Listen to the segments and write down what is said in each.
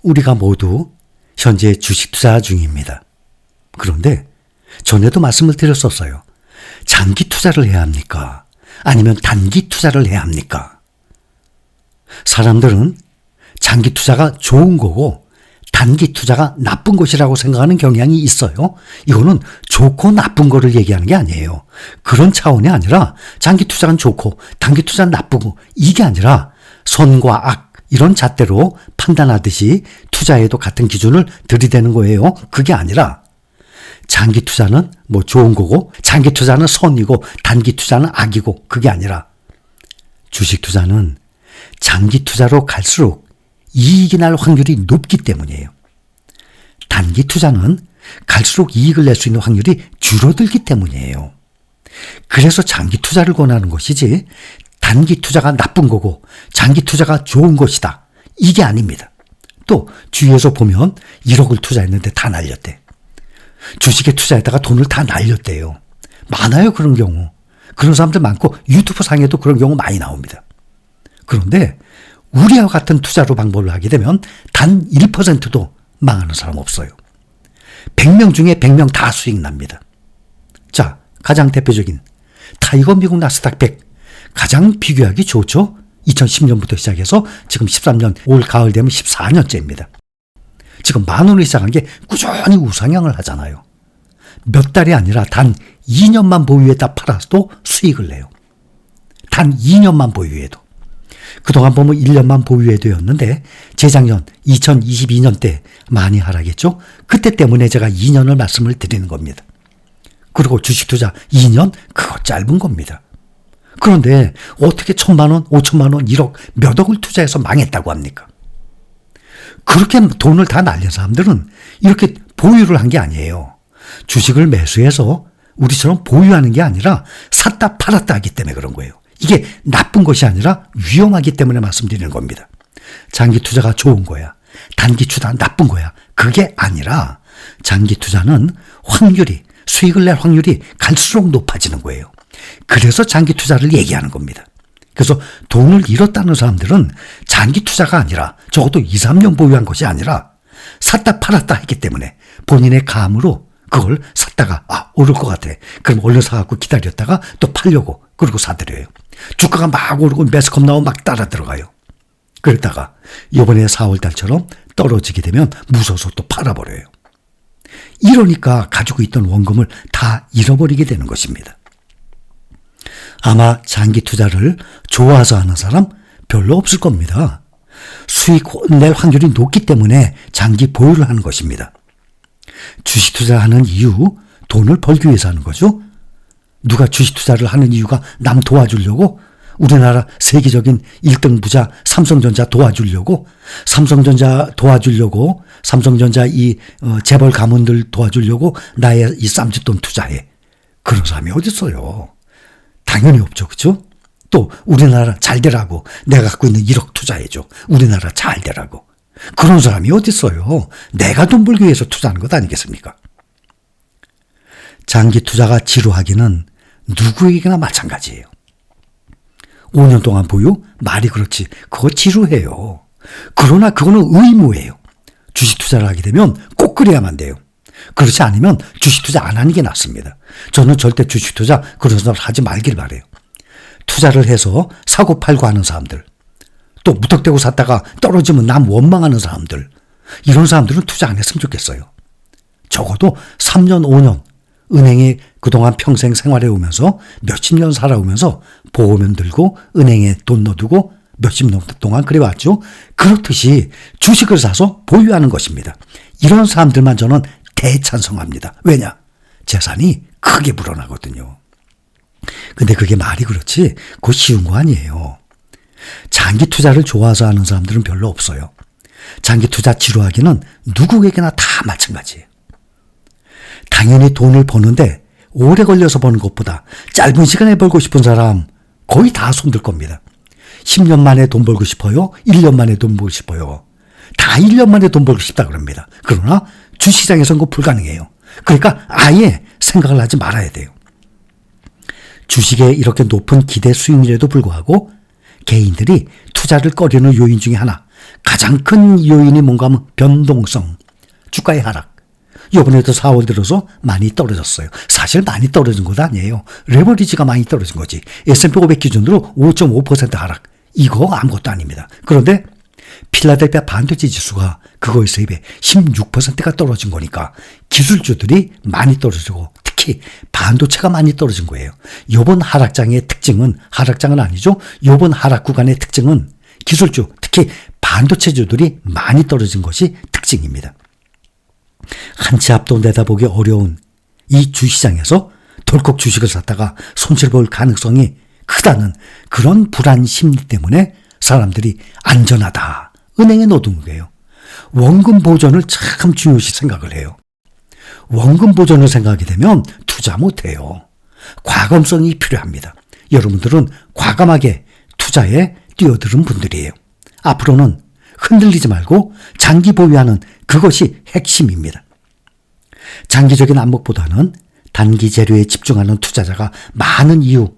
우리가 모두 현재 주식 투자 중입니다. 그런데 전에도 말씀을 드렸었어요. 장기 투자를 해야 합니까? 아니면 단기 투자를 해야 합니까? 사람들은 장기 투자가 좋은 거고 단기 투자가 나쁜 것이라고 생각하는 경향이 있어요. 이거는 좋고 나쁜 거를 얘기하는 게 아니에요. 그런 차원이 아니라 장기 투자는 좋고 단기 투자는 나쁘고 이게 아니라 선과 악 이런 잣대로 판단하듯이 투자에도 같은 기준을 들이대는 거예요. 그게 아니라 장기 투자는 뭐 좋은 거고 장기 투자는 선이고 단기 투자는 악이고 그게 아니라 주식 투자는 장기 투자로 갈수록 이익이 날 확률이 높기 때문이에요. 단기 투자는 갈수록 이익을 낼 수 있는 확률이 줄어들기 때문이에요. 그래서 장기 투자를 권하는 것이지 단기 투자가 나쁜 거고 장기 투자가 좋은 것이다. 이게 아닙니다. 또 주위에서 보면 1억을 투자했는데 다 날렸대. 주식에 투자했다가 돈을 다 날렸대요. 많아요, 그런 경우. 그런 사람들 많고 유튜브 상에도 그런 경우 많이 나옵니다. 그런데 우리와 같은 투자로 방법을 하게 되면 단 1%도 망하는 사람 없어요. 100명 중에 100명 다 수익 납니다. 자, 가장 대표적인 타이거 미국 나스닥 100 가장 비교하기 좋죠. 2010년부터 시작해서 지금 13년 올 가을 되면 14년째입니다. 지금 10,000원을 시작한 게 꾸준히 우상향을 하잖아요. 몇 달이 아니라 단 2년만 보유했다 팔아서도 수익을 내요. 단 2년만 보유해도. 그동안 보면 1년만 보유해도였는데 재작년 2022년 때 많이 하락했죠. 그때 때문에 제가 2년을 말씀을 드리는 겁니다. 그리고 주식 투자 2년 그거 짧은 겁니다. 그런데 어떻게 1,000만 원, 5천만 원, 1억 몇 억을 투자해서 망했다고 합니까? 그렇게 돈을 다 날린 사람들은 이렇게 보유를 한 게 아니에요. 주식을 매수해서 우리처럼 보유하는 게 아니라 샀다 팔았다 하기 때문에 그런 거예요. 이게 나쁜 것이 아니라 위험하기 때문에 말씀드리는 겁니다. 장기 투자가 좋은 거야. 단기 투자는 나쁜 거야. 그게 아니라 장기 투자는 확률이, 수익을 낼 확률이 갈수록 높아지는 거예요. 그래서 장기 투자를 얘기하는 겁니다. 그래서 돈을 잃었다는 사람들은 장기 투자가 아니라 적어도 2, 3년 보유한 것이 아니라 샀다 팔았다 했기 때문에 본인의 감으로 그걸 샀다가 오를 것 같아. 그럼 얼른 사갖고 기다렸다가 또 팔려고 그러고 사들여요. 주가가 막 오르고 매스컴 나오면 막 따라 들어가요. 그러다가 이번에 4월 달처럼 떨어지게 되면 무서워서 또 팔아버려요. 이러니까 가지고 있던 원금을 다 잃어버리게 되는 것입니다. 아마 장기 투자를 좋아서 하는 사람 별로 없을 겁니다. 수익 낼 확률이 높기 때문에 장기 보유를 하는 것입니다. 주식 투자하는 이유, 돈을 벌기 위해서 하는 거죠. 누가 주식 투자를 하는 이유가 남 도와주려고? 우리나라 세계적인 1등 부자 삼성전자 도와주려고? 삼성전자 도와주려고? 삼성전자 이 재벌 가문들 도와주려고 나의 이 쌈짓돈 투자해. 그런 사람이 어디 있어요? 당연히 없죠. 그렇죠? 또 우리나라 잘 되라고 내가 갖고 있는 1억 투자해줘. 우리나라 잘 되라고. 그런 사람이 어디 있어요? 내가 돈 벌기 위해서 투자하는 것 아니겠습니까? 장기 투자가 지루하기는 누구에게나 마찬가지예요. 5년 동안 보유? 말이 그렇지. 그거 지루해요. 그러나 그거는 의무예요. 주식 투자를 하게 되면 꼭 그래야만 돼요. 그렇지 않으면 주식 투자 안 하는 게 낫습니다. 저는 절대 주식 투자 그런 사람 하지 말길 바래요. 투자를 해서 사고 팔고 하는 사람들, 또 무턱대고 샀다가 떨어지면 남 원망하는 사람들, 이런 사람들은 투자 안 했으면 좋겠어요. 적어도 3년, 5년 은행에 그동안 평생 생활해 오면서 몇십 년 살아오면서 보험은 들고 은행에 돈 넣어두고 몇십 년 동안 그래왔죠. 그렇듯이 주식을 사서 보유하는 것입니다. 이런 사람들만 저는 대찬성합니다. 왜냐? 재산이 크게 불어나거든요. 근데 그게 말이 그렇지 그거 쉬운 거 아니에요. 장기 투자를 좋아서 하는 사람들은 별로 없어요. 장기 투자 지루하기는 누구에게나 다 마찬가지예요. 당연히 돈을 버는데 오래 걸려서 버는 것보다 짧은 시간에 벌고 싶은 사람 거의 다 손들 겁니다. 10년 만에 돈 벌고 싶어요? 1년 만에 돈 벌고 싶어요? 다 1년 만에 돈 벌고 싶다 그럽니다. 그러나 주시장에서는 그거 불가능해요. 그러니까 아예 생각을 하지 말아야 돼요. 주식에 이렇게 높은 기대 수익률에도 불구하고 개인들이 투자를 꺼리는 요인 중에 하나, 가장 큰 요인이 뭔가 하면 변동성, 주가의 하락. 이번에도 4월 들어서 많이 떨어졌어요. 사실 많이 떨어진 것도 아니에요. 레버리지가 많이 떨어진 거지. S&P 500 기준으로 5.5% 하락. 이거 아무것도 아닙니다. 그런데 필라델피아 반도체 지수가 그거에서 입에 16%가 떨어진 거니까 기술주들이 많이 떨어지고 특히 반도체가 많이 떨어진 거예요. 이번 하락장의 특징은, 하락장은 아니죠. 이번 하락 구간의 특징은 기술주, 특히 반도체주들이 많이 떨어진 것이 특징입니다. 한 치 앞도 내다보기 어려운 이 주시장에서 덜컥 주식을 샀다가 손실 볼 가능성이 크다는 그런 불안 심리 때문에 사람들이 안전하다, 은행에 넣어둔 거예요. 원금 보존을 참 중요시 생각을 해요. 원금 보존을 생각하게 되면 투자 못해요. 과감성이 필요합니다. 여러분들은 과감하게 투자에 뛰어드는 분들이에요. 앞으로는 흔들리지 말고 장기 보유하는 그것이 핵심입니다. 장기적인 안목보다는 단기 재료에 집중하는 투자자가 많은 이유,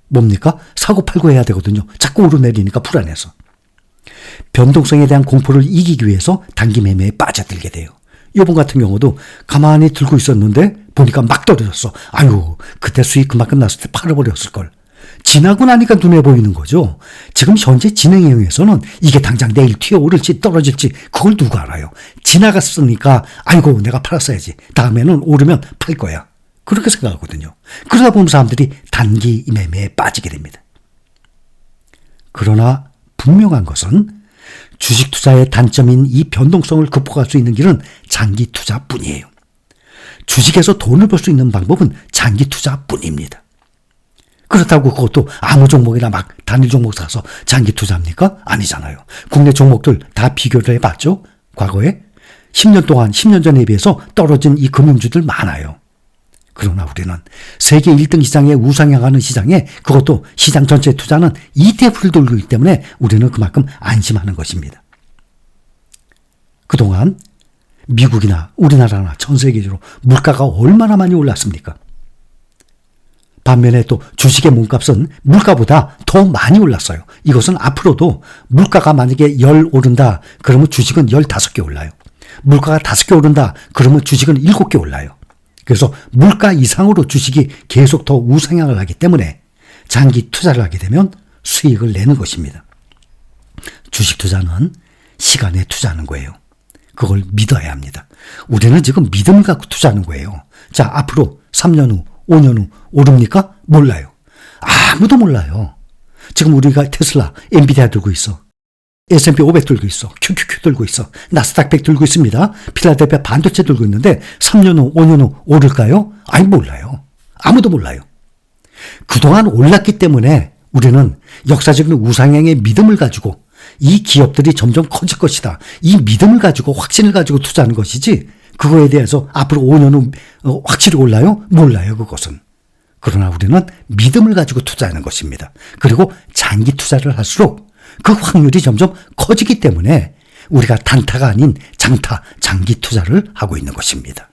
뭡니까? 사고팔고 해야 되거든요. 자꾸 오르내리니까 불안해서. 변동성에 대한 공포를 이기기 위해서 단기 매매에 빠져들게 돼요. 이번 같은 경우도 가만히 들고 있었는데 보니까 막 떨어졌어. 아유, 그때 수익 그만큼 났을 때 팔아버렸을걸. 지나고 나니까 눈에 보이는 거죠. 지금 현재 진행형에서는 이게 당장 내일 튀어오를지 떨어질지 그걸 누가 알아요. 지나갔으니까 아이고 내가 팔았어야지. 다음에는 오르면 팔 거야. 그렇게 생각하거든요. 그러다 보면 사람들이 단기 매매에 빠지게 됩니다. 그러나 분명한 것은 주식 투자의 단점인 이 변동성을 극복할 수 있는 길은 장기 투자뿐이에요. 주식에서 돈을 벌 수 있는 방법은 장기 투자뿐입니다. 그렇다고 그것도 아무 종목이나 막 단일 종목 사서 장기 투자합니까? 아니잖아요. 국내 종목들 다 비교를 해봤죠. 과거에 10년 동안 10년 전에 비해서 떨어진 이 금융주들 많아요. 그러나 우리는 세계 1등 시장에 우상향하는 시장에, 그것도 시장 전체 투자는 ETF를 돌고 있기 때문에 우리는 그만큼 안심하는 것입니다. 그동안 미국이나 우리나라나 전 세계적으로 물가가 얼마나 많이 올랐습니까? 반면에 또 주식의 몸값은 물가보다 더 많이 올랐어요. 이것은 앞으로도 물가가 만약에 10 오른다 그러면 주식은 15개 올라요. 물가가 5개 오른다 그러면 주식은 7개 올라요. 그래서 물가 이상으로 주식이 계속 더 우상향을 하기 때문에 장기 투자를 하게 되면 수익을 내는 것입니다. 주식 투자는 시간에 투자하는 거예요. 그걸 믿어야 합니다. 우리는 지금 믿음을 갖고 투자하는 거예요. 자, 앞으로 3년 후, 5년 후 오릅니까? 몰라요. 아무도 몰라요. 지금 우리가 테슬라, 엔비디아 들고 있어. S&P 500 들고 있어. QQQ 들고 있어. 나스닥 100 들고 있습니다. 필라델피아 반도체 들고 있는데 3년 후, 5년 후 오를까요? 아니, 몰라요. 아무도 몰라요. 그동안 올랐기 때문에 우리는 역사적인 우상향의 믿음을 가지고 이 기업들이 점점 커질 것이다. 이 믿음을 가지고, 확신을 가지고 투자하는 것이지, 그거에 대해서 앞으로 5년 후 확실히 올라요? 몰라요, 그것은. 그러나 우리는 믿음을 가지고 투자하는 것입니다. 그리고 장기 투자를 할수록 그 확률이 점점 커지기 때문에 우리가 단타가 아닌 장타, 장기 투자를 하고 있는 것입니다.